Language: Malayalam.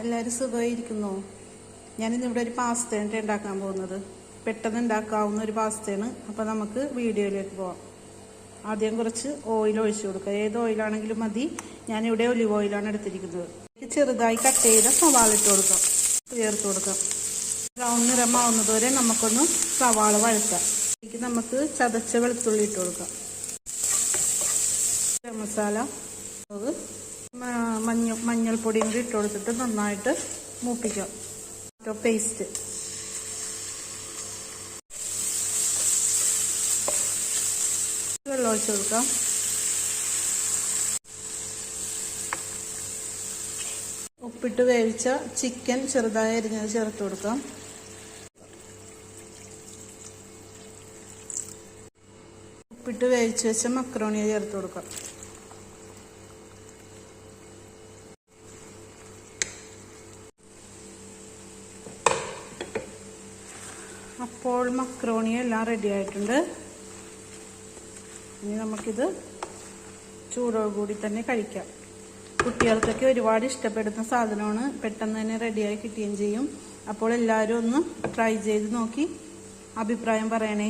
എല്ലാവരും സുഖമായിരിക്കുന്നോ? ഞാനിന്നിവിടെ ഒരു പാസ്തയാണ് ഉണ്ടാക്കാൻ പോകുന്നത്. പെട്ടെന്ന് ഉണ്ടാക്കാവുന്ന ഒരു പാസ്തയാണ്. അപ്പോൾ നമുക്ക് വീഡിയോയിലേക്ക് പോവാം. ആദ്യം കുറച്ച് ഓയിൽ ഒഴിച്ചു കൊടുക്കുക. ഏത് ഓയിലാണെങ്കിലും മതി. ഞാനിവിടെ ഒലിവ് ഓയിലാണ് എടുത്തിരിക്കുന്നത്. ചെറുതായി കട്ട് ചെയ്ത സവാള ഇട്ട് കൊടുക്കാം, ചേർത്ത് കൊടുക്കാം. ബ്രൗൺ നിറമാവുന്നത് വരെ നമുക്കൊന്ന് സവാള വഴറ്റാം. ഇതിലേക്ക് നമുക്ക് ചതച്ച വെളുത്തുള്ളി ഇട്ട് കൊടുക്കാം. മസാല മഞ്ഞൾപ്പൊടിയും കൂടി ഇട്ട് കൊടുത്തിട്ട് നന്നായിട്ട് മൂപ്പിക്കാം. പേസ്റ്റ് വെള്ളം ഒഴിച്ച് കൊടുക്കാം. ഉപ്പിട്ട് വേവിച്ച ചിക്കൻ ചെറുതായി അരിഞ്ഞത് ചേർത്ത് കൊടുക്കാം. ഉപ്പിട്ട് വേവിച്ച് വെച്ച മക്രോണിയെ ചേർത്ത് കൊടുക്കാം. അപ്പോൾ മക്രോണി എല്ലാം റെഡി ആയിട്ടുണ്ട്. ഇനി നമുക്കിത് ചൂടോടുകൂടി തന്നെ കഴിക്കാം. കുട്ടികൾക്കൊക്കെ ഒരുപാട് ഇഷ്ടപ്പെടുന്ന സാധനമാണ്. പെട്ടെന്ന് തന്നെ റെഡിയായി കിട്ടുകയും ചെയ്യും. അപ്പോൾ എല്ലാവരും ഒന്ന് ട്രൈ ചെയ്ത് നോക്കി അഭിപ്രായം പറയണേ.